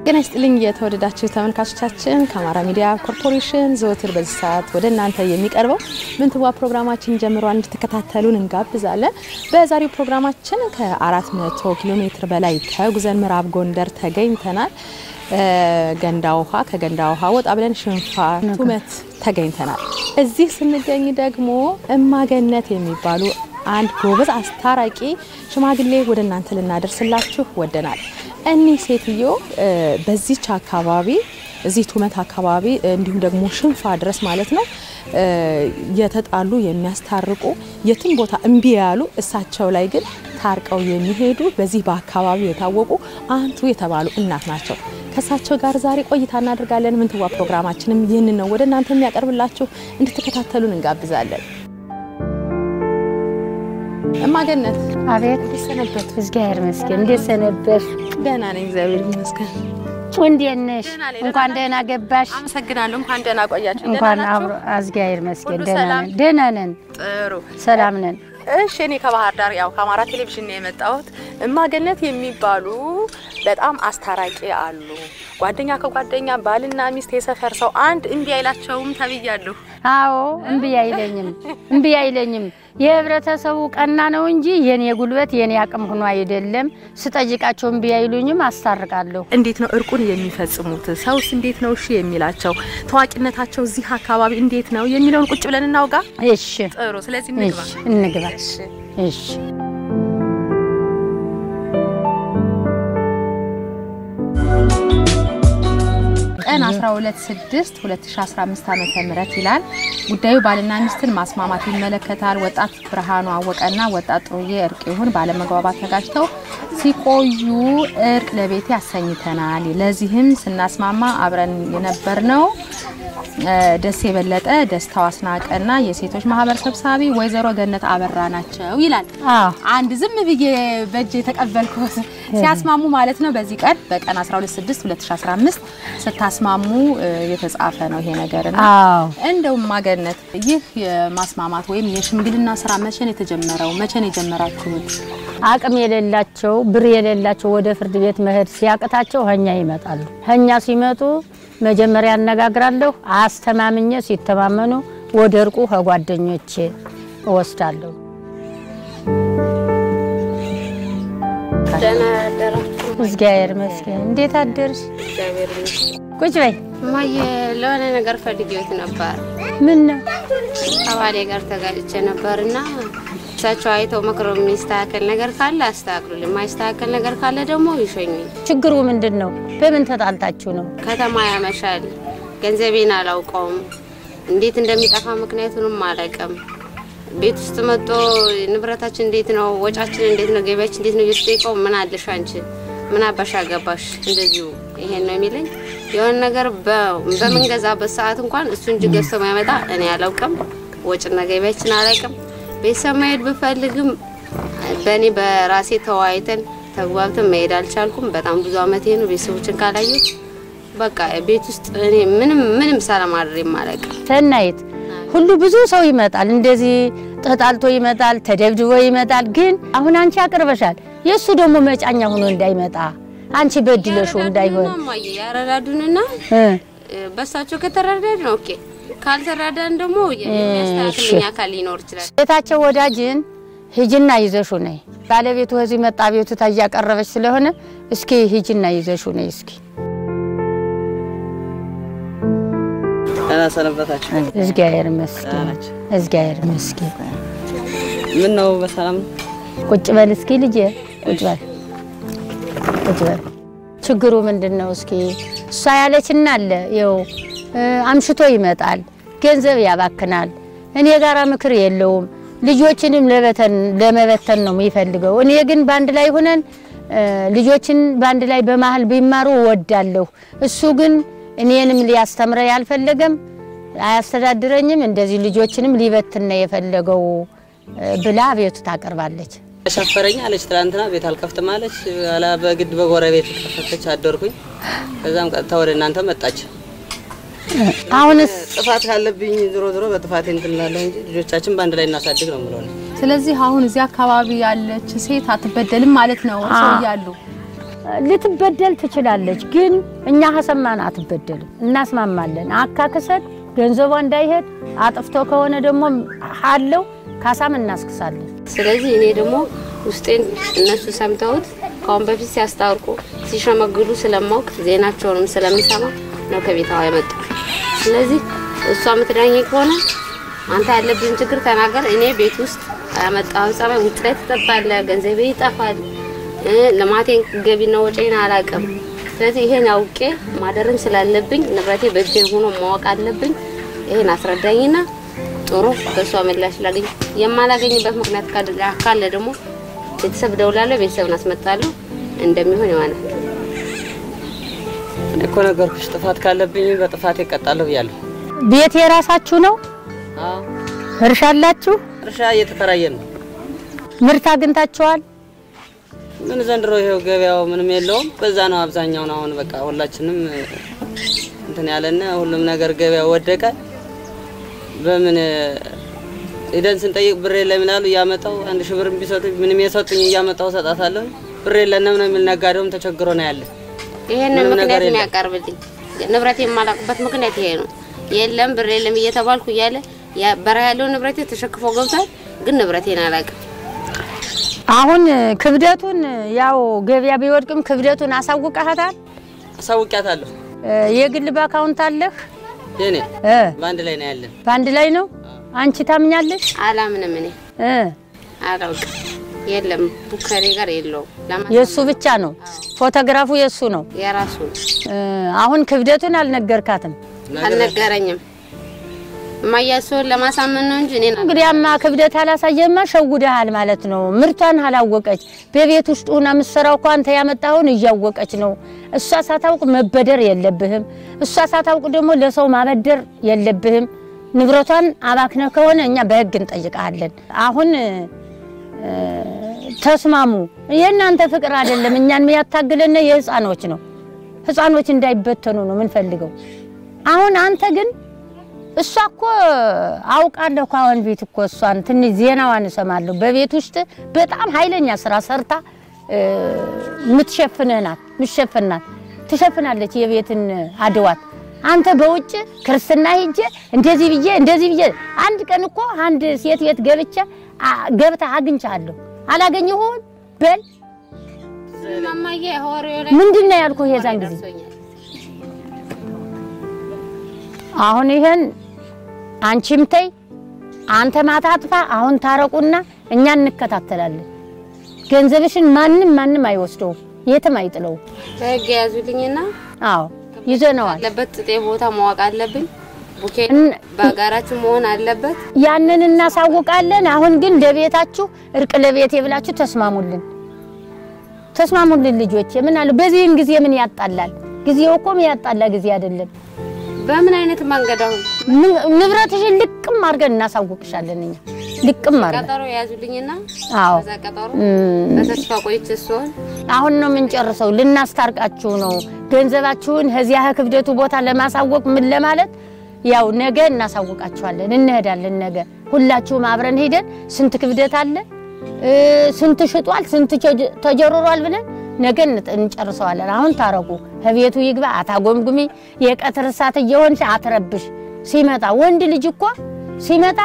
ጤና ይስጥልኝ የተወደዳችሁ ተመልካቾቻችን ከአማራ ሚዲያ ኮርፖሬሽን ዘወትር በዚህ ሰዓት ወደ እናንተ የሚቀርበው ምንትዋ ፕሮግራማችን ጀምሯል እንድትከታተሉን እንጋብዛለን። በዛሬው ፕሮግራማችን ከ400 ኪሎ ሜትር በላይ ተጉዘን ምዕራብ ጎንደር ተገኝተናል። ገንዳውሃ ከገንዳውሃ ወጣ ብለን ሽንፋ ቱመት ተገኝተናል። እዚህ ስንገኝ ደግሞ እማገነት የሚባሉ አንድ ጎበዝ አስታራቂ ሽማግሌ ወደ እናንተ ልናደርስላችሁ ወደናል። እኒ ሴትዮ በዚህች አካባቢ እዚህ ቱመት አካባቢ እንዲሁም ደግሞ ሽንፋ ድረስ ማለት ነው የተጣሉ የሚያስታርቁ የትም ቦታ እንቢ ያሉ እሳቸው ላይ ግን ታርቀው የሚሄዱ በዚህ በአካባቢው የታወቁ አንቱ የተባሉ እናት ናቸው። ከሳቸው ጋር ዛሬ ቆይታ እናደርጋለን። ምንትዋ ፕሮግራማችንም ይህንን ነው ወደ እናንተ የሚያቀርብላችሁ እንድትከታተሉን እንጋብዛለን። እማገነት አቤት ሰነበት እግዚአብሔር ይመስገን። እንዴት ሰነበሽ? ደህና ነኝ እግዚአብሔር ይመስገን። እንዴት ነሽ? እንኳን ደህና ገባሽ። አመሰግናለሁ። እንኳን ደህና ቆያችሁ። እንኳን አብሮ እግዚአብሔር ይመስገን ደህና ነን። ጥሩ ሰላም ነን። እሺ እኔ ከባህር ዳር ያው ከአማራ ቴሌቪዥን ነው የመጣሁት። እማገነት የሚባሉ በጣም አስታራቂ አሉ። ጓደኛ ከጓደኛ ባልና ሚስት የሰፈር ሰው አንድ እንቢ አይላቸውም ተብያለሁ። አዎ እንቢ አይለኝም የህብረተሰቡ ቀና ነው እንጂ የኔ ጉልበት የኔ አቅም ሆኖ አይደለም። ስጠይቃቸው እንቢ አይሉኝም አስታርቃለሁ። እንዴት ነው እርቁን የሚፈጽሙት? ሰውስ እንዴት ነው እሺ የሚላቸው? ታዋቂነታቸው እዚህ አካባቢ እንዴት ነው የሚለውን ቁጭ ብለን እናውጋ። እሺ ጥሩ። ስለዚህ እንግባ። እሺ ቀን 12/6/2015 ዓመተ ምህረት ይላል። ጉዳዩ ባልና ሚስትን ማስማማት ይመለከታል። ወጣት ብርሃኑ አወቀና ወጣት ጥሩዬ እርቅ ይሁን ባለመግባባት ተጋጭተው ሲቆዩ እርቅ ለቤት ያሰኝተናል። ለዚህም ስናስማማ አብረን የነበርነው ደስ የበለጠ ደስታው አስናቀና የሴቶች ማህበር ሰብሳቢ ወይዘሮ ገነት አበራ ናቸው ይላል። አንድ ዝም ብዬ በእጄ ተቀበልኩት ሲያስማሙ ማለት ነው። በዚህ ቀን በቀን 12/6/2015 ስታስማሙ የተጻፈ ነው ይሄ ነገርና እንደው ማገነት ይህ የማስማማት ወይም የሽምግልና ስራ መቼ ነው የተጀመረው? መቼ ነው የጀመራችሁት? አቅም የሌላቸው ብር የሌላቸው ወደ ፍርድ ቤት መሄድ ሲያቅታቸው ሀኛ ይመጣሉ። ሀኛ ሲመጡ መጀመሪያ አነጋግራለሁ። አስተማምኜ ሲተማመኑ ወደ እርቁ ከጓደኞቼ ወስዳለሁ። ደህና አደራችሁ? እግዚአብሔር ይመስገን። እንዴት አደርሽ? እግዚአብሔር ይመስገን። ቁጭ በይ። ማየ ለሆነ ነገር ፈልጌዎት ነበር። ምን ነው? አባሌ ጋር ተጋጭቼ ነበርና እሳቸው አይተው መክረው የሚስተካከል ነገር ካለ አስተካክሉልኝ፣ ማይስተካከል ነገር ካለ ደግሞ ይሾኙኝ። ችግሩ ምንድነው? በምን ተጣልታችሁ ነው? ከተማ ያመሻል። ገንዘቤን አላውቀውም። እንዴት እንደሚጠፋ ምክንያቱንም አላውቅም። ቤት ውስጥ መጥቶ ንብረታችን እንዴት ነው፣ ወጫችን እንዴት ነው፣ ገቢያችን እንዴት ነው እየተጠየቀው ምን አለሽ አንቺ ምን አባሻ ገባሽ እንደዚሁ ይሄን ነው የሚለኝ። የሆነ ነገር በመንገዛበት ሰዓት እንኳን እሱ እንጂ ገዝቶ ማይመጣ እኔ አላውቅም። ወጭና ገቢያችን አላውቅም። ቤተሰማይድ በፈልግም በእኔ በራሴ ተዋይተን ተግባብተን መሄድ አልቻልኩም። በጣም ብዙ አመቴ ነው ቤተሰቦችን ካላየሁ በቃ ቤት ውስጥ እኔ ምንም ሰላም አድሬም አላውቅም። ተናይት ሁሉ ብዙ ሰው ይመጣል፣ እንደዚህ ተጣልቶ ይመጣል፣ ተደብድቦ ይመጣል። ግን አሁን አንቺ አቅርበሻል። የሱ ደግሞ መጫኛ ሆኖ እንዳይመጣ አንቺ በድለሽው እንዳይሆን ያረዳዱንና በሳቸው ከተረዳድ ነው ኦኬ። ካልተረዳን ደግሞ የሚያስተካክለኛ ካል ሊኖር ይችላል። ቤታቸው ወዳጅን ሂጅና ይዘሹ ነይ። ባለቤቱ እዚህ መጣ ቤቱ ታያቀረበች ስለሆነ እስኪ ሂጅና ይዘሹ ነይ እስኪ። انا ሰነበታችሁ? እግዚአብሔር ይመስገን። እግዚአብሔር ይመስገን። ምን ነው በሰላም ቁጭ በል እስኪ ልጄ ቁጭ በል። ችግሩ ምንድነው? እስኪ እሷ ያለችና አለ ይው አምሽቶ ይመጣል፣ ገንዘብ ያባክናል፣ እኔ ጋራ ምክር የለውም፣ ልጆችንም ለመበተን ነው የሚፈልገው። እኔ ግን ባንድ ላይ ሆነን ልጆችን ባንድ ላይ በመሃል ቢማሩ ወዳለሁ። እሱ ግን እኔንም ሊያስተምረ ያልፈለገም አያስተዳድረኝም፣ እንደዚህ ልጆችንም ሊበትን ነው የፈለገው ብላ ቤቱ ታቀርባለች። ሸፈረኝ አለች። ትላንትና ቤት አልከፍትም አለች። አላ በግድ በጎረቤት ተፈተች አደርኩኝ። ከዛም ቀጥታ ወደ እናንተ መጣች። አሁንስ ጥፋት ካለብኝ ዝሮ በጥፋቴ እንትላለሁ እንጂ ልጆቻችን ባንድ ላይ እናሳድግ ነው ማለት ነው። ስለዚህ አሁን እዚህ አካባቢ ያለች ሴት አትበደልም ማለት ነው። ሰው ያሉ ልትበደል ትችላለች ግን እኛ ሐሰማን አትበደልም እናስማማለን አካከሰት ገንዘቧ እንዳይሄድ አጥፍቶ ከሆነ ደግሞ አለው ካሳም እናስከሳለን ስለዚህ እኔ ደግሞ ውስጤን እነሱ ሰምተውት ካሁን በፊት ሲያስታርቁ ሲሸመግሉ ስለማውቅ ዜናቸውንም ስለምሰማ ነው ከቤታው ያመጣ ስለዚህ እሷ ምትዳኝ ከሆነ አንተ ያለብኝ ችግር ተናገር እኔ ቤት ውስጥ ያመጣው ጸባይ ውጭ ላይ ተጠባለ ገንዘቤ ይጣፋል ለማቴን ገቢና ወጪና አላቀም ስለዚህ ይሄን አውቄ ማደረን ስላለብኝ ንብረቴ በእጄ ሆኖ ማወቅ አለብኝ ይሄን አስረዳኝና ጥሩ በሷ መላሽ ላገኝ የማላገኝበት ምክንያት ካለ ደግሞ ቤተሰብ ደውላለሁ ቤተሰብን አስመጣለሁ እንደሚሆን ይሆናል እኮ ነገርኩሽ ጥፋት ካለብኝ በጥፋት ይቀጣለሁ ይያለሁ ቤት የራሳችሁ ነው አዎ እርሻ አላችሁ እርሻ እየተከራየን ነው ምርት አግኝታችኋል ምን ዘንድሮ ይሄው ገበያው ምንም የለውም በዛ ነው አብዛኛው ነው አሁን በቃ ሁላችንም እንትን ያለና ሁሉም ነገር ገበያው ወደቀ በምን ኢደን ስንጠይቅ ብር የለም ይላሉ ያመጣው አንድ ሺህ ብር ቢሰጡኝ ምንም የሰጡኝ ያመጣው ሰጣታለሁ ብር የለንም ነው የሚነጋደውም ተቸግሮ ነው ያለ ይሄንን ምክንያት የሚያቀርብልኝ ንብረቴ የማላቅበት ምክንያት ይሄ ነው የለም ብር የለም እየተባልኩ ያለ ያ በራ ያለው ንብረቴ ተሸክፎ ገብቷል ግን ንብረቴን አላቅም አሁን ክብደቱን ያው ገበያ ቢወድቅም ክብደቱን አሳውቀሃታል አሳውቂያታለሁ የግል ባካውንት አለህ የኔ ባንድ ላይ ነው ያለን ባንድ ላይ ነው አንቺ ታምኛለሽ አላምንም እኔ አላውቅ የለም ቡከሬ ጋር የለው የሱ ብቻ ነው ፎቶግራፉ የሱ ነው የራሱ አሁን ክብደቱን አልነገርካትም አልነገረኝም ማያሶን ለማሳመን ነው እንጂ እኔ እንግዲያማ ክብደት አላሳየማ ሸውደሃል ማለት ነው ምርቷን አላወቀች በቤት ውስጥ ሆና መስራው ኳንተ ያመጣውን እያወቀች ነው እሷ ሳታውቅ መበደር የለብህም እሷ ሳታውቅ ደግሞ ለሰው ማበደር የለብህም ንብረቷን አባክነ ከሆነ እኛ በህግ እንጠይቃለን አሁን ተስማሙ የናንተ ፍቅር አይደለም እኛን የሚያታግለነ የህፃኖች ነው ህፃኖች እንዳይበተኑ ነው ምን ፈልገው አሁን አንተ ግን እሷኮ አውቃለሁ ካሁን ቤት እኮ እሷን ትንሽ ዜናዋን ሰማለሁ በቤት ውስጥ በጣም ኃይለኛ ስራ ሰርታ ምትሸፍናት ትሸፍናለች የቤትን አድዋት አንተ በውጭ ክርስትና ሄጄ እንደዚህ ብዬ አንድ ቀን እኮ አንድ ሴት ቤት ገብታ አግኝቻለሁ አላገኘሁም በል ማማዬ ሆሬው ላይ ምንድነው ያልኩ የዛን ጊዜ አሁን ይሄን አንቺም ተይ አንተ ማታጥፋ አሁን ታረቁና እኛ እንከታተላለን ገንዘብሽን ማንንም አይወስደው የትም አይጥለው በህግ ያዙልኝና አዎ ይዘነዋል ለበት ጥጤ ቦታ ማወቅ አለብኝ ቡኬ ባጋራችሁ መሆን አለበት ያንን እናሳውቃለን አሁን ግን ለቤታችሁ እርቅ ለቤት ይብላችሁ ተስማሙልን ልጆች ምን አለ በዚህን ጊዜ ምን ያጣላል ጊዜው እኮ ያጣላ ጊዜ አይደለም በምን አይነት መንገዳው ንብረትሽን ልቅም አድርገን እናሳውቅሻለን እኛ ልቅም አድርገን ቀጠሮ ያዙልኝና አዎ ቀጠሮ በተስፋ ቆይተሶን አሁን ነው ምን ጨርሰው ልናስታርቃችሁ ነው ገንዘባችሁን ህዚያ ክብደቱ ቦታ ለማሳወቅ ምን ለማለት ያው ነገ እናሳውቃችኋለን እንሄዳለን ነገ ሁላችሁም አብረን ሄደን ስንት ክብደት አለ ስንት ሽጧል ስንት ተጀሩሯል ብለን ነገ እንጨርሰዋለን አሁን ታረቁ ህቤቱ ይግባ አታጎምጉሚ የቀትር ሰዓት እየሆንሽ አትረብሽ ሲመጣ ወንድ ልጅ እኮ ሲመጣ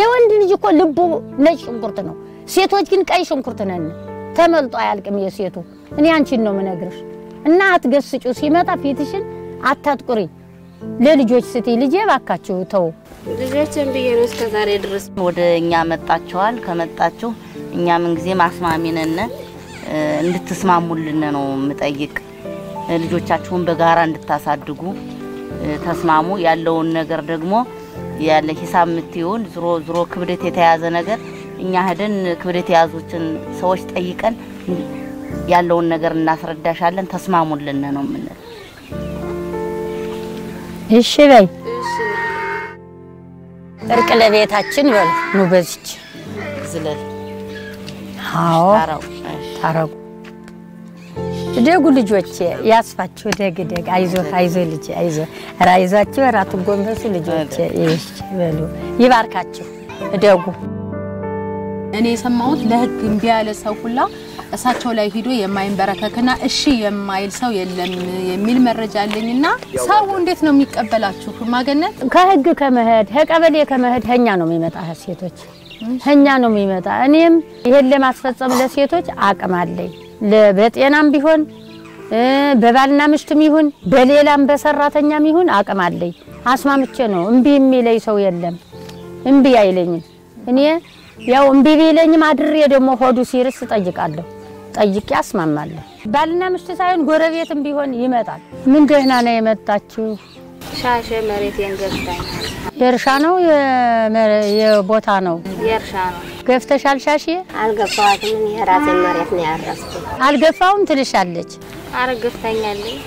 የወንድ ልጅ እኮ ልቡ ነጭ ሽንኩርት ነው ሴቶች ግን ቀይ ሽንኩርት ነን ተመልጦ አያልቅም የሴቱ እኔ አንቺን ነው መነግርሽ እና አትገስጩ ሲመጣ ፊትሽን አታጥቁሪ ለልጆች ስቲ ልጄ ባካችሁ ተው ልጆችን በየነው እስከ ዛሬ ድረስ ወደኛ መጣችኋል ከመጣችሁ እኛ ምን ጊዜ ማስማሚነነ እንድትስማሙልን ነው መጠይቅ ልጆቻችሁን በጋራ እንድታሳድጉ ተስማሙ ያለውን ነገር ደግሞ ያለ ሂሳብ ምትዩን ዝሮ ክብደት የተያዘ ነገር እኛ ሄደን ክብደት ያዙችን ሰዎች ጠይቀን ያለውን ነገር እናስረዳሻለን ተስማሙልን ነው ምን እሺ በይ እርቅ ለቤታችን በል ነው በዚች ዝለል አዎ ታረቁ ደጉ ልጆች ያስፋችሁ ደግ አይዞ ልጅ ራይዛችሁ ራቱ ጎንበሱ ልጆች እሺ በሉ ይባርካችሁ ደጉ እኔ የሰማሁት ለህግ እምቢ ያለ ሰው ሁላ እሳቸው ላይ ሄዶ የማይንበረከክና እሺ የማይል ሰው የለም የሚል መረጃ አለኝና ሰው እንዴት ነው የሚቀበላችሁ? ማገነት ከህግ ከመሄድ ከቀበሌ ከመሄድ ሀኛ ነው የሚመጣ ሴቶች ሀኛ ነው የሚመጣ። እኔም ይሄን ለማስፈጸም ለሴቶች አቅም አለኝ። ለበጤናም ቢሆን በባልና ምሽትም ይሁን በሌላም በሰራተኛም ይሁን አቅም አለኝ። አስማምቼ ነው እምቢ የሚለኝ ሰው የለም። እምቢ አይለኝም። እኔ ያው እምቢ ቢለኝም አድሬ ደግሞ ሆዱ ሲርስ ጠይቃለሁ። ጠይቄ አስማማለሁ። ባልና ምሽት ሳይሆን ጎረቤትም ቢሆን ይመጣል። ምን ደህና ነው የመጣችሁ? ሻሸ መሬት የንገፍታኝ የእርሻ ነው የቦታ ነው? የእርሻ ነው። ገፍተሻል? ሻሽ አልገፋትም። የራሴ መሬት ነው ያረስኩት። አልገፋውም ትልሻለች። አረግፍታኛለች።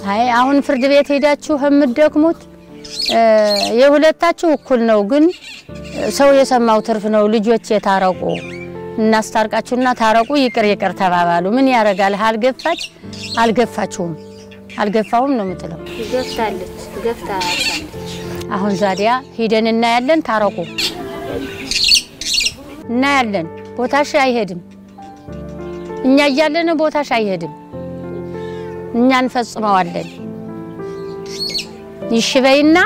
አይ አሁን ፍርድ ቤት ሄዳችሁ የምትደክሙት የሁለታችሁ እኩል ነው። ግን ሰው የሰማው ትርፍ ነው። ልጆች የታረቁ እናስታርቃችሁና ታረቁ ይቅር ተባባሉ። ምን ያረጋል? አልገፋች አልገፋችሁም አልገፋውም ነው የምትለው። ገፍታለች ገፍታለች። አሁን ዛዲያ ሄደን እናያለን። ታረቁ እናያለን። ቦታሽ አይሄድም። እኛ እያለን ቦታሽ አይሄድም። እኛ እንፈጽመዋለን። ይሽበይና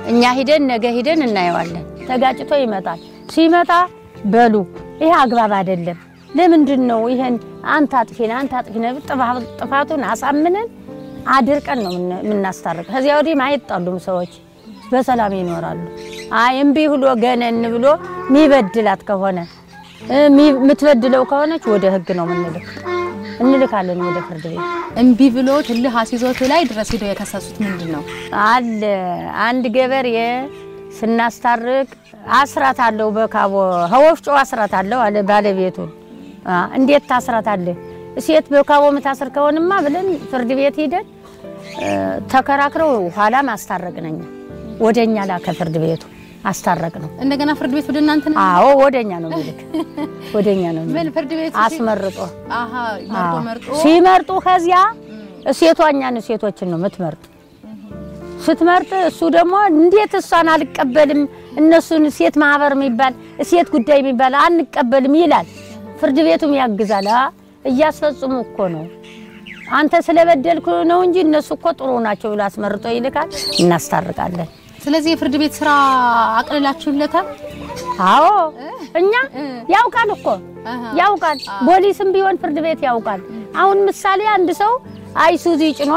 እኛ ሄደን ነገ ሄደን እናየዋለን። ተጋጭቶ ይመጣል። ሲመጣ በሉ ይሄ አግባብ አይደለም። ለምንድን ነው ይሄን አንተ አጥፊና ጥፋቱን አሳምነን አድርቀን ነው የምናስታርቅ። ከዚያ ወዲህ ማይጣሉም ሰዎች በሰላም ይኖራሉ። አይ እምቢ ብሎ ገነን ብሎ ሚበድላት ከሆነ ምትበድለው ከሆነች ወደ ህግ ነው እንልካለን ወደ ፍርድ ቤት። እምቢ ብሎ ትልህ አሲዞቱ ላይ ድረስ ሄዶ የከሰሱት ምንድነው? አለ አንድ ገበሬ ስናስታርቅ አስራት አለው በካቦ ወፍጮ አስራት አለው አለ ባለቤቱ። እንዴት ታስራት አለ? ሴት በካቦ መታሰር ከሆነማ ብለን ፍርድ ቤት ሄደን ተከራክረው ኋላ ማስታረቅነኛ ወደኛ ላከ ፍርድ ቤቱ አስታረቅ ነው። እንደገና ፍርድ ቤት ወደናንተ ነው? አዎ ወደኛ ነው ልክ ወደኛ ነው። ምን ፍርድ ቤት አስመርጦ መርጦ ሲመርጡ ከዚያ ሴቷኛን ሴቶችን ነው የምትመርጥ። ስትመርጥ እሱ ደግሞ እንዴት እሷን አልቀበልም እነሱን ሴት ማህበር የሚባል ሴት ጉዳይ የሚባል አንቀበልም ይላል። ፍርድ ቤቱም ያግዛል። እያስፈጽሙ እኮ ነው አንተ ስለበደልኩ ነው እንጂ እነሱ እኮ ጥሩ ናቸው ብሎ አስመርጦ ይልካል። እናስታርቃለን። ስለዚህ የፍርድ ቤት ስራ አቅልላችሁለታል? አዎ እኛ ያውቃል እኮ ያውቃል። ፖሊስም ቢሆን ፍርድ ቤት ያውቃል። አሁን ምሳሌ አንድ ሰው አይሱዚ ጭኖ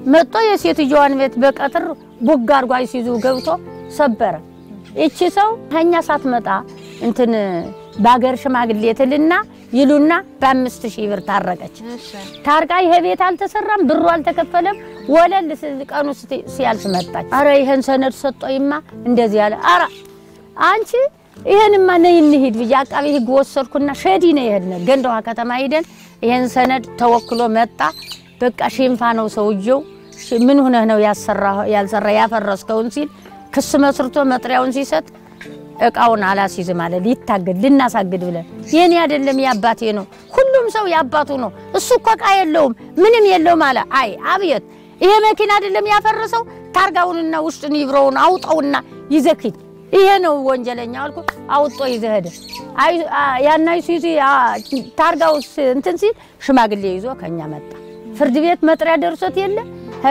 መጥቶ የሴትዮዋን ቤት በቀጥር ቡግ አርጎ አይሱዚ ገብቶ ሰበረ። እቺ ሰው ሀኛ ሳትመጣ እንትን ባገር ሽማግሌ ትልና ይሉና በ5000 ብር ታረቀች። ታርቃ ይሄ ቤት አልተሰራም ብሩ አልተከፈለም። ወለል ቀኑ ሲያልፍ መጣች። አረ ይሄን ሰነድ ሰጠይማ እንደዚህ ያለ አራ አንቺ ይሄንማ ነይ እንሂድ ብዬ አቃቤ ህግ ወሰድኩና ሸዲ ነው ይሄድነ ገንዳዋ ከተማ ሄደን ይሄን ሰነድ ተወክሎ መጣ። በቃ ሽንፋ ነው ሰውየው ምን ሆነህ ነው ያልሰራ ያፈረስከውን ሲል ክስ መስርቶ መጥሪያውን ሲሰጥ እቃውን አላሲዝ ማለት ይታገድ ልናሳግድ ብለን የኔ አይደለም ያባቴ ነው ሁሉም ሰው ያባቱ ነው እሱ እኮ እቃ የለውም ምንም የለውም አለ። አይ አብየት ይሄ መኪና አይደለም ያፈረሰው ታርጋውንና ውስጥን ይብረውን አውጣውና ይዘክት ይሄ ነው ወንጀለኛ አልኩ። አውጦ ይዘሄደ አይ ያናይ ሲዚ ታርጋው እንትን ሲል ሽማግሌ ይዞ ከኛ መጣ። ፍርድ ቤት መጥሪያ ደርሶት የለ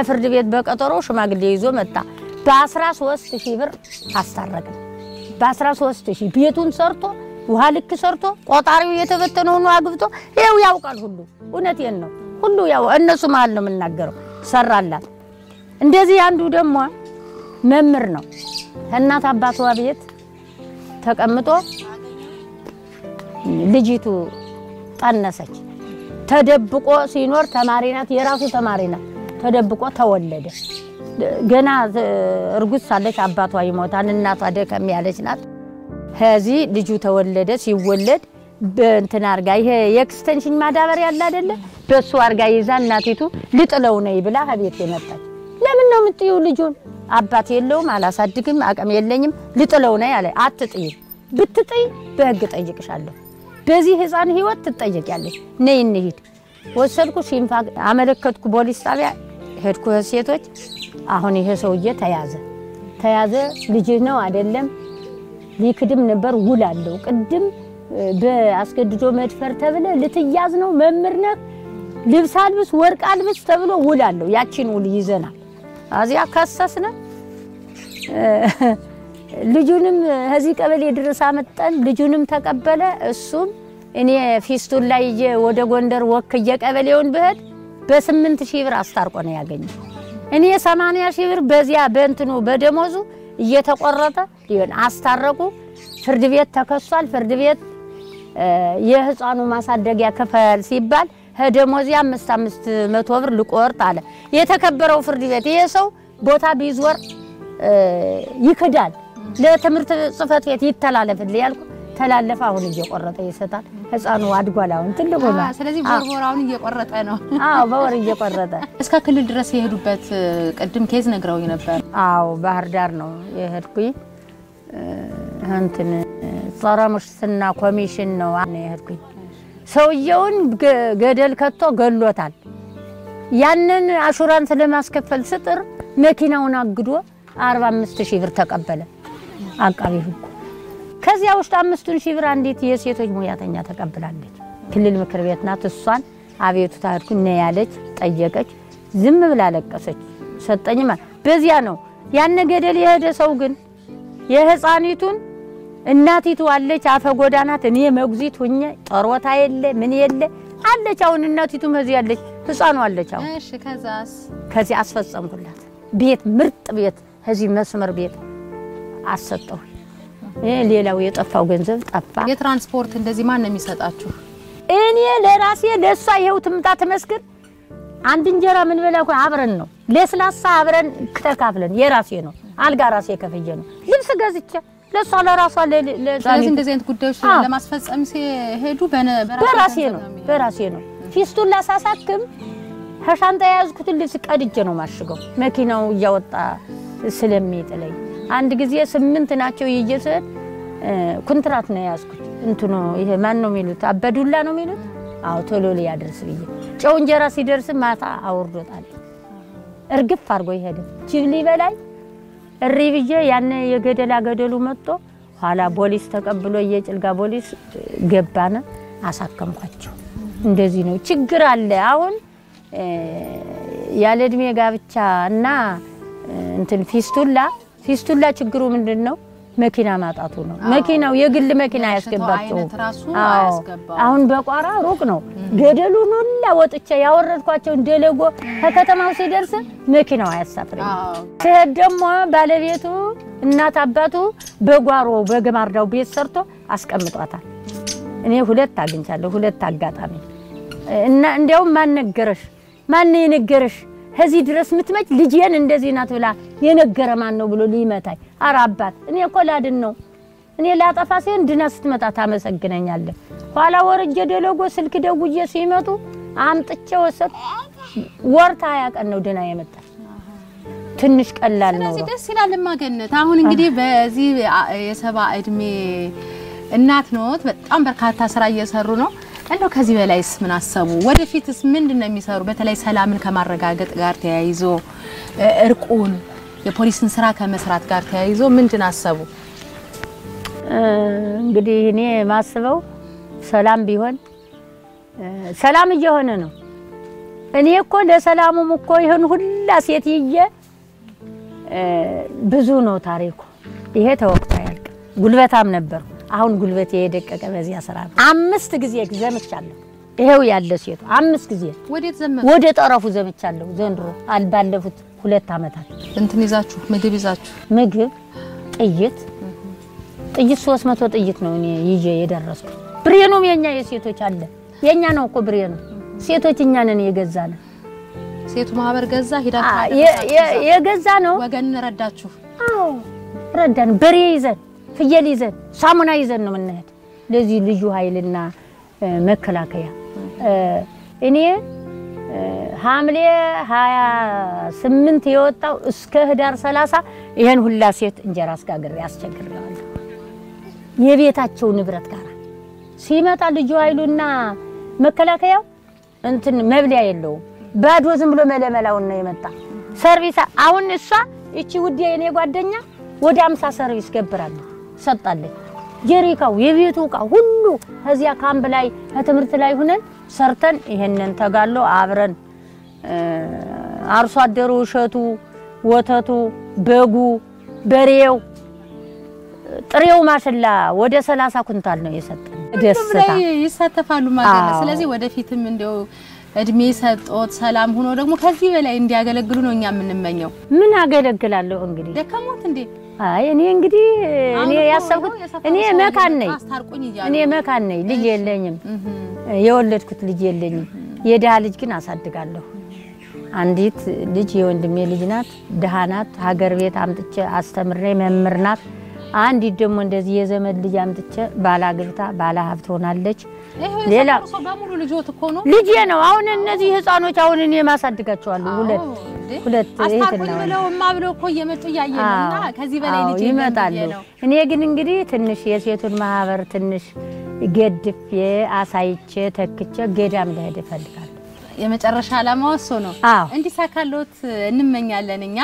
ፍርድ ቤት በቀጠሮ ሽማግሌ ይዞ መጣ። በ13000 ብር አስታረቀ። በ13000 ቤቱን ሰርቶ ውሃ ልክ ሰርቶ ቆጣሪው የተበተነው ነው አግብቶ ይሄው ያውቃል ሁሉ እውነቴን ነው ሁሉ ያው እነሱ ማለት ነው የምናገረው ሰራላት። እንደዚህ አንዱ ደግሞ መምር ነው እናት አባቷ ቤት ተቀምጦ ልጅቱ ጠነሰች። ተደብቆ ሲኖር ተማሪ ናት የራሱ ተማሪ ናት። ተደብቆ ተወለደ። ገና እርጉዝ ሳለች አባቷ ይሞታል። እናቷ ደከም ያለች ናት። ከዚህ ልጁ ተወለደ። ሲወለድ በእንትን አርጋ ይሄ የኤክስቴንሽን ማዳበሪያ ያለ አይደለ በሱ አርጋ ይዛ እናቲቱ ልጥለው ነው ብላ ሀቤት የመጣች። ለምን ነው የምትዩ ልጁን? አባት የለውም አላሳድግም አቅም የለኝም ልጥለው ነው ያለ። አትጥይ ብትጥይ በህግ ጠይቅሻለሁ። በዚህ ህፃን ህይወት ትጠየቂያለሽ። ነይ እንሂድ ወሰድኩ። ሽንፋ አመለከትኩ ፖሊስ ጣቢያ ሄድኩ። ሴቶች አሁን ይሄ ሰውዬ ተያዘ ልጅ ነው አይደለም ሊክድም ነበር ውል አለው። ቅድም በአስገድዶ መድፈር ተብለ ልትያዝ ነው መምህር ነህ ልብስ አልብስ ወርቅ አልብስ ተብሎ ውላለሁ ያቺን ውል ይዘናል አዚያ ካሰስነ ልጁንም እዚህ ቀበሌ ድረስ አመጣን ልጁንም ተቀበለ እሱም እኔ ፊስቱን ላይ ወደ ጎንደር ወክየ ቀበሌውን በህድ በ8000 ብር አስታርቆ ነው ያገኘው እኔ 80000 ብር በዚያ በእንትኑ በደሞዙ እየተቆረጠ ሊሆን አስታረቁ ፍርድ ቤት ተከሷል ፍርድ ቤት የህፃኑ ማሳደጊያ ከፈል ሲባል ደሞዝ 500 ብር ልቆርጥ አለ የተከበረው ፍርድ ቤት ይሄ ሰው ቦታ ቢዝወር ይከዳል ለትምህርት ጽፈት ቤት ይተላለፍል ያልኩ ተላለፈ አሁን እየቆረጠ ይሰጣል ህፃኑ አድጓል አሁን ትልቁ ነው ስለዚህ ቦርቦራውን እየቆረጠ ነው አዎ በወር እየቆረጠ እስከ ክልል ድረስ የሄዱበት ቅድም ኬዝ ነግረውኝ ነበር አዎ ባህር ዳር ነው የሄድኩኝ እንትን ጸራሙሽና ኮሚሽን ነው የሄድኩኝ ሰውየውን ገደል ከቶ ገሎታል ያንን አሹራንስ ለማስከፈል ስጥር መኪናውን አግዶ 45000 ብር ተቀበለ አቃቢ ህግ ከዚያ ውስጥ 5000 ብር አንዲት የሴቶች ሙያተኛ ተቀበላለች ክልል ምክር ቤት ናት እሷን አቤቱታ አድርኩኝ ነው ያለች ጠየቀች ዝም ብላ ለቀሰች ሰጠኝማ በዚያ ነው ያን ገደል የሄደ ሰው ግን የህፃኒቱን እናቲቱ አለች አፈ ጎዳናት እኔ መግዚት ሆኜ ጦርወታ የለ ምን የለ አለች አሁን እናቲቱም እዚህ አለች ህፃኑ አለች አሁን እሺ ከዚህ አስፈጸምኩላት ቤት ምርጥ ቤት እዚህ መስመር ቤት አሰጠው ሌላው የጠፋው ገንዘብ ጠፋ የትራንስፖርት እንደዚህ ማን ነው የሚሰጣችሁ እኔ ለራሴ ለሷ ይሄው ትምጣ ተመስገን አንድ እንጀራ ምን በላኩ አብረን ነው ለስላሳ አብረን ተካፍለን የራሴ ነው አልጋ ራሴ ከፈየ ነው ልብስ ገዝቼ ለሷ ለራሷ ለዛሬ እንደዚህ አይነት ጉዳዮች ለማስፈጸም ሲሄዱ በራሴ ነው ፊስቱላ ሳሳክም ሀሻንታ ያዝኩት ልብስ ቀድጄ ነው ማሽገው መኪናው እያወጣ ስለሚጥለኝ አንድ ጊዜ 8 ናቸው ይየሰድ ኮንትራት ነው ያዝኩት እንትኑ ይሄ ማን ነው የሚሉት አበዱላ ነው የሚሉት አው ቶሎ ሊያደርስ ብዬ ጨው እንጀራ ሲደርስ ማታ አወርዶታል እርግፍ አርጎ ይሄድ ጅብሊ በላይ እሪብዬ ያን የገደላ ገደሉ መጥቶ ኋላ ፖሊስ ተቀብሎ የጭልጋ ፖሊስ ገባና አሳከምኳቸው እንደዚህ ነው ችግር አለ አሁን ያለ እድሜ ጋብቻ እና እንትን ፊስቱላ ችግሩ ምንድነው መኪና ማጣቱ ነው መኪናው የግል መኪና ያስገባቸው አሁን በቋራ ሩቅ ነው ገደሉን ሁላ ወጥቼ ያወረድኳቸው እንደለጎ ከከተማው ሲደርስ መኪናው አያሳፍረኝ ተደሞ ባለቤቱ እናት አባቱ በጓሮ በገማርዳው ቤት ሰርቶ አስቀምጧታል እኔ ሁለት አግኝቻለሁ ሁለት አጋጣሚ እና እንዴው ማን የነገረሽ ከዚህ ድረስ ምትመጭ ልጅየን እንደዚህ ናት ብላ የነገረ ማን ነው ብሎ ሊመታይ አራባት እኔ እኮ ላድን ነው እኔ ላጠፋ ሲን ድና ስትመጣ ታመሰግነኛለህ ኋላ ወርጄ ደለጎ ስልክ ደውዬ ሲመጡ አምጥቼ ወሰድ ወርታ ያቀን ነው ድና የመጣ ትንሽ ቀላል ነው ስለዚህ ደስ ይላል ማገነት አሁን እንግዲህ በዚህ የሰባ እድሜ እናት ነዎት በጣም በርካታ ስራ እየሰሩ ነው እንደው ከዚህ በላይስ ምን አሰቡ ወደፊትስ ምንድነው የሚሰሩ በተለይ ሰላምን ከማረጋገጥ ጋር ተያይዞ እርቁን የፖሊስን ስራ ከመስራት ጋር ተያይዞ ምንድን አሰቡ እንግዲህ እኔ ማስበው ሰላም ቢሆን ሰላም እየሆነ ነው እኔ እኮ ለሰላሙም እኮ ይሄን ሁላ ሴትዬ ብዙ ነው ታሪኩ ይሄ ተወቅታ ያልቅ ጉልበታም ነበር አሁን ጉልበቴ የደቀቀ በዚያ ስራ 5 ጊዜ ዘመቻለሁ ይሄው ያለ ሴቱ 5 ጊዜ ወደ ጠረፉ ዘመቻለሁ ዘንድሮ አልባለፉት 2 አመታት እንትን ይዛችሁ ምግብ ጥይት 300 ጥይት ነው እኔ ይዤ የደረስኩት ብሬኑም የኛ የሴቶች አለ የኛ ነው እኮ ብሬኑ ሴቶች እኛ ነን የገዛነ ሴቱ ማህበር ገዛ ሂዳታ የገዛ ነው ወገን ረዳችሁ አዎ ረዳን በሬ ይዘን ፍየል ይዘን ሳሙና ይዘን ነው ምንሄድ ለዚህ ልዩ ኃይልና መከላከያ እኔ ሐምሌ 28 የወጣው እስከ ህዳር 30 ይሄን ሁላ ሴት እንጀራ አስጋግሬ ያስቸግረዋል የቤታቸው ንብረት ጋር ሲመጣ ልዩ ኃይሉና መከላከያው እንትን መብሊያ የለው ባዶ ዝም ብሎ መለመላው ነው የመጣ ሰርቪስ አሁን እሷ እቺ ውድ የኔ ጓደኛ ወደ 50 ሰርቪስ ገብራለች ሰጣለች ጀሪካው የቤቱ ዕቃ ሁሉ ከዚያ ካምፕ ላይ ከትምህርት ላይ ሆነን ሰርተን ይሄንን ተጋሎ አብረን አርሶ አደሩ እሸቱ ወተቱ በጉ በሬው ጥሬው ማሽላ ወደ 30 ኩንታል ነው የሰጠን ደስታ ይሳተፋሉ ማለት ነው ስለዚህ ወደፊትም እንደው እድሜ ሰጦት ሰላም ሆኖ ደግሞ ከዚህ በላይ እንዲያገለግሉ ነው እኛ የምንመኘው ምን አገለግላለሁ እንግዲህ ደከሞት እንዴ አይ እኔ እንግዲህ እኔ ያሰብኩት እኔ መካን ነኝ ልጅ የለኝም የወለድኩት ልጅ የለኝም የደሃ ልጅ ግን አሳድጋለሁ አንዲት ልጅ የወንድሜ ልጅ ናት ደሃ ናት ሀገር ቤት አምጥቼ አስተምሬ መምህር ናት አንዲት ደግሞ እንደዚህ የዘመድ ልጅ አምጥቼ ባላግብታ ባላ ሀብት ሆናለች ሌላ በሙሉ ልጆት እኮ ነው ልጅ ነው አሁን እነዚህ ህፃኖች አሁን እኔ ማሳድጋቸዋለሁ ሁለት እህትና ብለውማ ብለው እኮ እየመጡ ያየንና ከዚህ በላይ ልጅ ይመጣሉ እኔ ግን እንግዲህ ትንሽ የሴቱን ማህበር ትንሽ ገድፍ የአሳይቼ ተክቼ ገዳም ለሄድ ፈልጋለሁ የመጨረሻ ዓላማው እሱ ነው እንዲሳካሎት እንመኛለን እኛ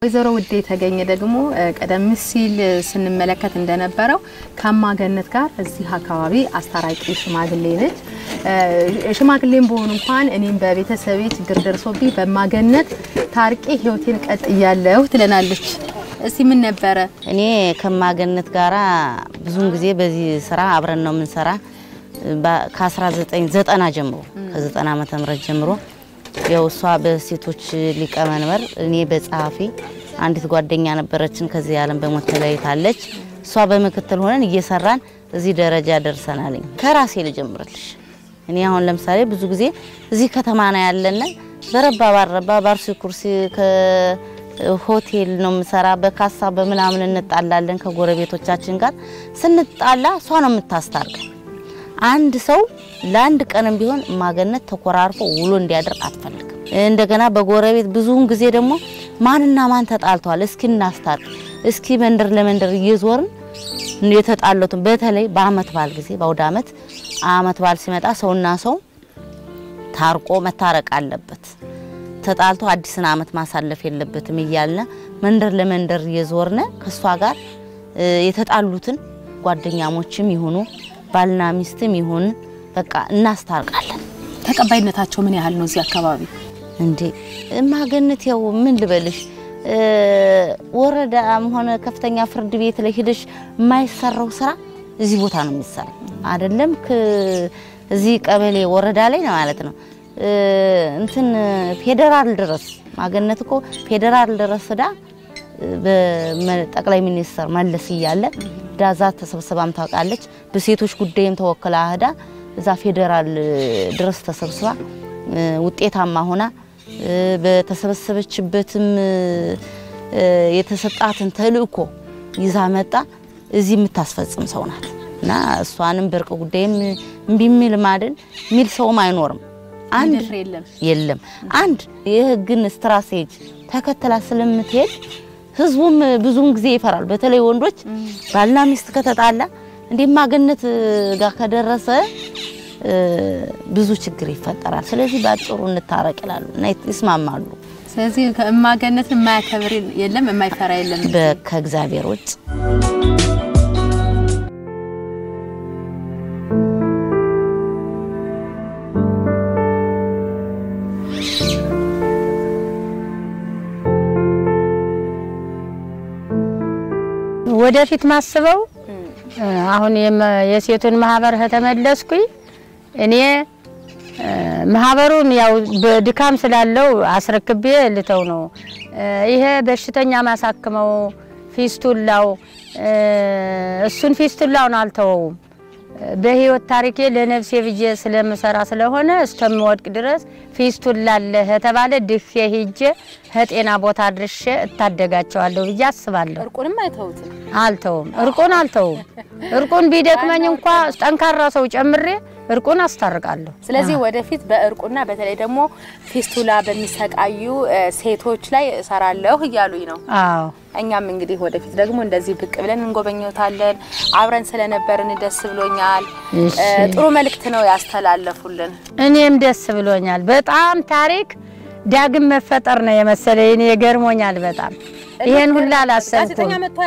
ወይዘሮ ውዴ ተገኘ ደግሞ ቀደም ሲል ስንመለከት እንደነበረው ከማገነት ጋር እዚህ አካባቢ አስታራቂ ሽማግሌ ነች ሽማግሌም በሆኑ እንኳን እኔም በቤተሰቤ ችግር ደርሶብኝ በማገነት ታርቄ ህይወቴን ቀጥያለሁ ትለናለች እስቲ ምን ነበር እኔ ከማገነት ጋራ ብዙን ጊዜ በዚህ ስራ አብረን ነው ምንሰራ ከ1990 ጀምሮ ከ90 ዓመተ ምህረት ጀምሮ የውሷ በሴቶች ሊቀመንበር እኔ በጻፊ አንዲት ጓደኛ ነበረችን ከዚህ ዓለም በሞት ተለይታለች እሷ በመከተል ሆነን እየሰራን እዚህ ደረጃ ደርሰናል ከራሴ ልጀምርልሽ እኔ አሁን ለምሳሌ ብዙ ጊዜ እዚህ ከተማ ነው ያለና በረባ ባርሲ ኩርሲ ከሆቴል ነው ምሰራ በካሳ በመናምን እንጣላለን ከጎረቤቶቻችን ጋር ስንጣላ እሷ ነው የምታስታርቀው አንድ ሰው ለአንድ ቀንም ቢሆን ማገነት ተቆራርፎ ውሎ እንዲያድር አትፈልግም እንደገና በጎረቤት ብዙውን ጊዜ ደግሞ ማንና ማን ተጣልቷል እስኪ እናስታርቅ እስኪ መንደር ለመንደር እየዞርን የተጣሉትን በተለይ በአመት ባል ጊዜ ባውዳ አመት ባል ሲመጣ ሰውና ሰው ታርቆ መታረቅ አለበት ተጣልቶ አዲስና አመት ማሳለፍ የለበትም ይያልና መንደር ለመንደር እየዞርነ ከሷ ጋር የተጣሉትን ጓደኛሞችም ይሁኑ ባልና ሚስትም ይሁን በቃ እናስታርቃለን ተቀባይነታቸው ምን ያህል ነው እዚህ አካባቢ እንዴ ማገነት ያው ምን ልበልሽ ወረዳም ሆነ ከፍተኛ ፍርድ ቤት ላይ ሄደሽ ማይሰራው ስራ እዚህ ቦታ ነው የሚሰራ አይደለም እዚህ ቀበሌ ወረዳ ላይ ነው ማለት ነው እንትን ፌደራል ድረስ ማገነት እኮ ፌደራል ድረስ ዳ በጠቅላይ ሚኒስትር መለስ ይያለ ዳዛ ተሰብስባም ታውቃለች በሴቶች ጉዳይም ተወከላ አህዳ እዛ ፌደራል ድረስ ተሰብስባ ውጤታማ ሆና በተሰበሰበችበትም የተሰጣትን ተልእኮ ይዛ መጣ እዚህ የምታስፈጽም ሰው ናት እና እሷንም በርቅ ጉዳይም እንቢሚል ማደን ሚል ሰውም አይኖርም አንድ የለም አንድ የህግን ስትራቴጂ ተከተላ ስለምትሄድ ህዝቡም ብዙን ጊዜ ይፈራል በተለይ ወንዶች ባልና ሚስት ከተጣላ እንደማገነት ጋር ከደረሰ ብዙ ችግር ይፈጠራል ስለዚህ ባጭሩ እንታረቅ ይላሉ እና ይስማማሉ ስለዚህ ከማገነት የማያከብር የለም የማይፈራ የለም ከእግዚአብሔር ውጭ ወደፊት ማስበው አሁን የሴቱን ማህበር ተመለስኩኝ እኔ ማህበሩን ያው በድካም ስላለው አስረክቤ ልተው ነው ይሄ በሽተኛ ማሳከመው ፊስቱላው እሱን ፊስቱላውን አልተወውም በህይወት ታሪኬ ለነፍሴ ብዬ ስለምሰራ ስለሆነ እስከምወድቅ ድረስ ፊስቱላ ለህ ተባለ ድፌ ሄጄ ጤና ቦታ ድርሼ እታደጋቸዋለሁ ብዬ አስባለሁ እርቁንም አይተውትም አልተውም እርቁን ቢደክመኝ እንኳን ጠንካራ ሰው ጨምሬ እርቁን አስታርቃለሁ ስለዚህ ወደፊት በእርቁና በተለይ ደግሞ ፊስቱላ በሚሰቃዩ ሴቶች ላይ እሰራለሁ ይያሉኝ ነው አዎ እኛም እንግዲህ ወደፊት ደግሞ እንደዚህ ብቅ ብለን እንጎበኛታለን አብረን ስለነበርን ደስ ብሎኛል ጥሩ መልእክት ነው ያስተላለፉልን እኔም ደስ ብሎኛል በጣም ታሪክ ዳግም መፈጠር ነው የመሰለኝ እኔ ገርሞኛል በጣም ይሄን ሁላ አላሰብኩም ጋዜጠኛ መጥቶ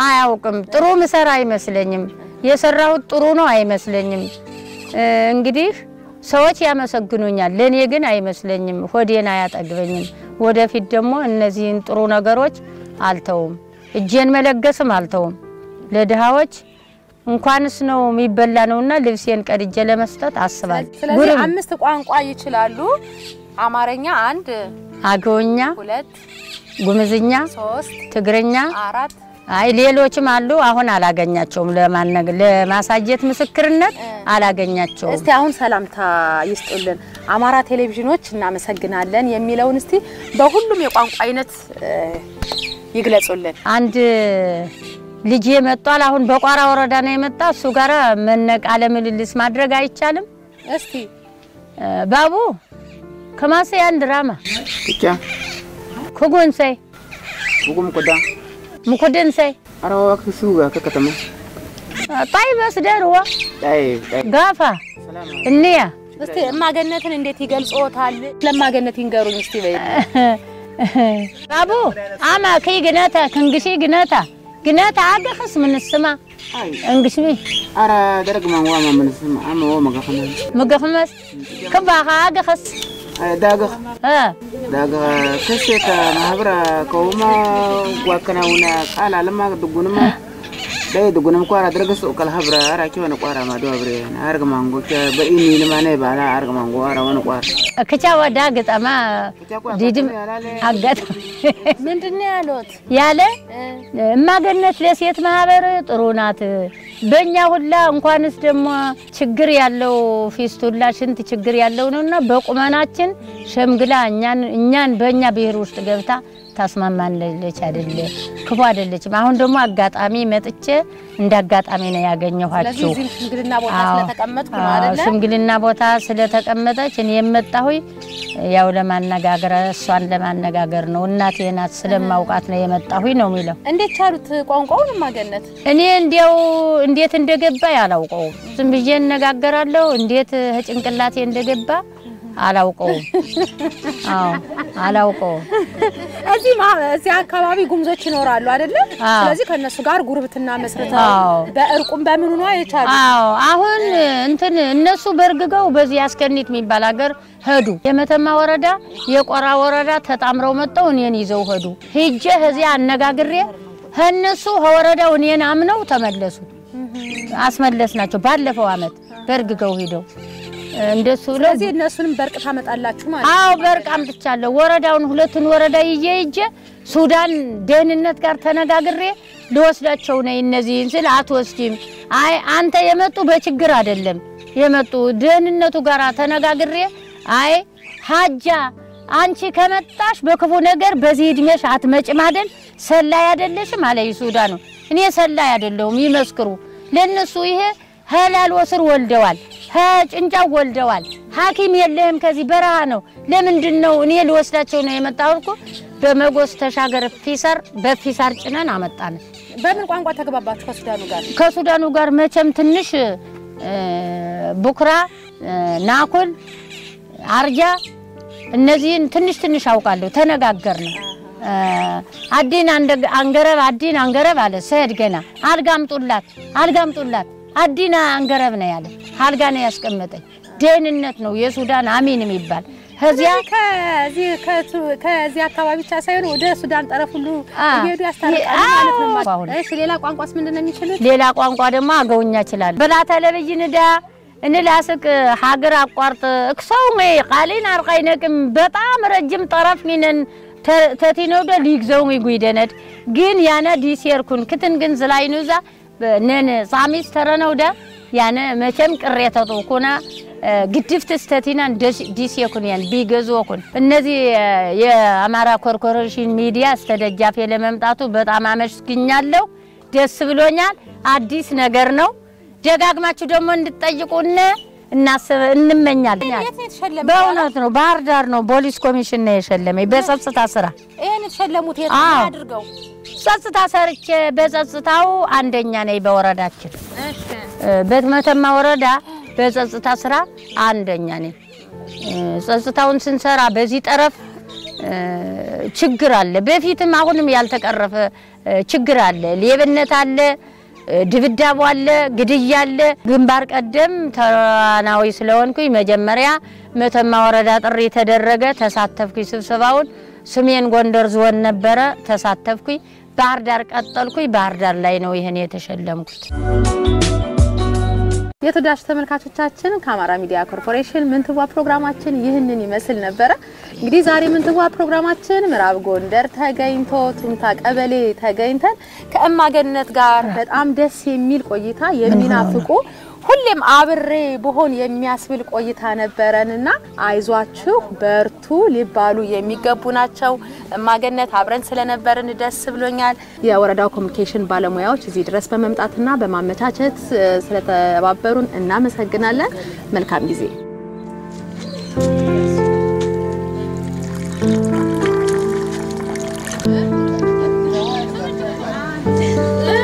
አያውቅም ጥሩ ምሰራ አይመስለኝም የሰራሁት ጥሩ ነው አይመስለኝም እንግዲህ ሰዎች ያመሰግኑኛል ለኔ ግን አይመስለኝም ሆዴና ያጠግበኝም ወደፊት ደግሞ እነዚህን ጥሩ ነገሮች አልተውም እጄን መለገስም አልተውም ለድሃዎች እንኳንስ ነው የሚበላ ነውና ልብሴን ቀድጄ ለመስጠት አስባለሁ ስለዚህ 5 ቋንቋ ይችላሉ አማርኛ 1 አገውኛ 2 ጉምዝኛ 3 ትግርኛ 4 አይ ሌሎችም አሉ አሁን አላገኛቸውም ለማሳጀት ምስክርነት አላገኛቸውም እስቲ አሁን ሰላምታ ይስጡልን አማራ ቴሌቪዥኖች እናመሰግናለን የሚለውን እስቲ በሁሉም የቋንቋ አይነት ይግለጹልን አንድ ልጅ የመጣው አሁን በቋራ ወረዳ ነው የመጣው እሱ ጋር መነቃለ ምልልስ ማድረግ አይቻልም እስቲ ባቡ ከማሰ ያንድራማ ብቻ ኩጉንሰይ ሁሉም ቆዳ ሙኩድንሰይ አራዋ ከሱጋ ከከተማ طيب اسدروا طيب ጋፋ እንያ እስቲ ማገነትን እንዴት ይገልጾታል ለማገነት ይንገሩኝ እስቲ በይ ባቡ አማ ከይግናታ ከንግሺ ግናታ አገخስ ምን ስማ እንግሽሚ አራ ደረግ ማንዋ ምን ስማ አማ መገፈመስ ከባኻ አገخስ داغ كسيت مهبرة كوما وكناونا قال لما دغونما داي دغونم قارا درغس وكل هبرة راكي وانا قارا ما دوبري ارغ مانغو بإني لما ني بالا ارغ مانغو ارا وانا قارا كچاوا داغط اما ديدم አጋጥ ምንድነው ያሉት ያለ ማገነት ለሴት ማህበር ጥሩ ናት በእኛ ሁላ እንኳንስ ደሞ ችግር ያለው ፊስቱላ ሽንት ችግር ያለው ነውና በቁመናችን ሸምግላ እኛን በእኛ ብሔር ውስጥ ገብታ ታስማማለች አይደለ ክፉ አይደለችም አሁን ደሞ አጋጣሚ መጥቼ እንዳጋጣሚ ነው ያገኘኋቸው ስለዚህ ሽምግልና ቦታ ስለተቀመጥኩ ነው አይደለ ሽምግልና ቦታ ስለተቀመጠች እኔ የመጣሁኝ ያው ለማነጋገር እሷን ለማነጋገር ነው እናቴ ናት ስለማውቃት ነው የመጣሁኝ ነው የሚለው እንዴት ቻሉት ቋንቋውን ማገነት እኔ እንዴት እንደገባ ያላውቀው ዝም ብዬ እነጋገራለሁ እንዴት ጭንቅላቴ እንደገባ አላውቀው አላውቀው እዚህ አካባቢ ጉምዞች ይኖራሉ አይደለ ስለዚህ ከነሱ ጋር ጉርብትና መስርተው በእርቁም በምኑ ነው አይቻሉ አሁን እንትን እነሱ በርግገው በዚህ አስከኒት የሚባል ሀገር ሄዱ የመተማ ወረዳ የቆራ ወረዳ ተጣምረው መጣው እኔን ይዘው ሄዱ ሄጄ እዚያ አነጋግሬ እነሱ ወረዳው እኔን አምነው ተመለሱ አስመለስናቸው ባለፈው አመት በርግገው ሄደው እንደሱ ስለዚህ እነሱንም በርቅ ታመጣላችሁ ማለት አዎ በርቅ አምጥቻለሁ ወረዳውን ሁለቱን ወረዳ ይየይጀ ሱዳን ደህንነት ጋር ተነጋግሬ ልወስዳቸው ነው እነዚህን ስለ አትወስጂም አይ አንተ የመጡ በችግር አይደለም የመጡ ደህንነቱ ጋር ተነጋግሬ አይ ሀጃ አንቺ ከመጣሽ በክፉ ነገር በዚህ እድሜሽ አትመጭም አይደል ሰላይ አይደለሽም አለይ ሱዳኑ እኔ ሰላይ አይደለሁም ይመስክሩ ለነሱ ይሄ ሐላል ወስር ወልደዋል ጭንጫው ወልደዋል ሐኪም የለህም ከዚህ በረሃ ነው ለምንድነው እኔ ልወስዳቸው ነው የመጣውልኩ በመጎስ ተሻገር በፊሳር ጭነን አመጣን በምን ቋንቋ ተግባባችሁ ከሱዳኑ ጋር መቼም ትንሽ ቡክራ ናኩል አርጃ እነዚህን ትንሽ አውቃለሁ ተነጋገርን አዲን አንገረብ አለ ሰይድ ገና አልጋምጡላት አዲና አንገረብ ነው ያለ አልጋ ነው ያስቀመጠኝ ደህንነት ነው የሱዳን አሚን የሚባል ከዚህ አካባቢ ብቻ ሳይሆን ወደ ሱዳን ጠረፍ ሁሉ ይሄዱ ያስተራቃሉ ማለት ነው እሺ ሌላ ቋንቋስ ምንድነው የሚችሉት ሌላ ቋንቋ ደግሞ አገውኛ ይችላል በላ ቴሌቪዥን ዳ እንላስቅ ሀገር አቋርጥ እክሰው ነው ቃሊን አርቀይነቅም በጣም ረጅም ጠረፍ ሚነን ተቲኖደ ሊግዘው ይጉይደነት ግን ያነ ዲሲርኩን ክትን ግን ዝላይኑዛ ነን ሳሚስ ተረነውዳ ያነ መቼም ቅሬታው ኮና ግድፍት ስተቲና ዲሲርኩን ያን ቢገዙኩን እነዚህ የአማራ ኮርፖሬሽን ሚዲያ አስተደጃፍ ለመምጣቱ በጣም አመስግኛለሁ ደስ ብሎኛል አዲስ ነገር ነው ደጋግማችሁ ደግሞ እንድትጠይቁና እንመኛለን በእውነት ነው ባህር ዳር ነው ፖሊስ ኮሚሽን ነው የሸለመኝ በጸጥታ ስራ ይሄን ተሸለሙት የት አድርገው ጸጥታ ሰርቼ በጸጥታው አንደኛ ነኝ በወረዳችን እሺ በመተማ ወረዳ በጸጥታ ስራ አንደኛ ነኝ ጸጥታውን ስንሰራ በዚህ ጠረፍ ችግር አለ በፊትም አሁንም ያልተቀረፈ ችግር አለ ሌብነት አለ ድብዳብ አለ ግድያ አለ ግንባር ቀደም ተናዊ ስለሆንኩኝ መጀመሪያ መተማ ወረዳ ጥሪ ተደረገ ተሳተፍኩኝ ስብሰባውን ሰሜን ጎንደር ዞን ነበረ ተሳተፍኩኝ ባህር ዳር ቀጠልኩኝ ባህር ዳር ላይ ነው ይሄን የተሸለምኩት የተወዳጅ ተመልካቾቻችን ከአማራ ሚዲያ ኮርፖሬሽን ምንትዋ ፕሮግራማችን ይህንን ይመስል ነበር እንግዲህ ዛሬ ምንትዋ ፕሮግራማችን ምዕራብ ጎንደር ተገኝቶ ቱምታ ቀበሌ ተገኝተን ከእማገነት ጋር በጣም ደስ የሚል ቆይታ የሚናፍቁ ሁሌም አብሬ በሆን የሚያስብል ቆይታ ነበረንና አይዟችሁ በርቱ ሊባሉ የሚገቡ ናቸው እማገነት አብረን ስለነበርን ደስ ብሎኛል የወረዳው ኮሙኒኬሽን ባለሙያዎች እዚህ ድረስ በመምጣትና በማመቻቸት ስለተባበሩን እናመሰግናለን መልካም ጊዜ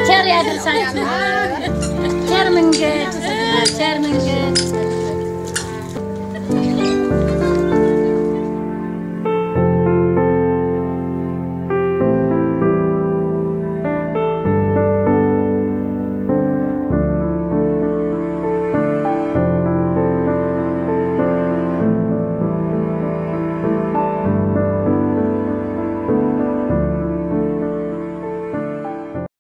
ቸር ያድርሳችሁ ቸር መንገድ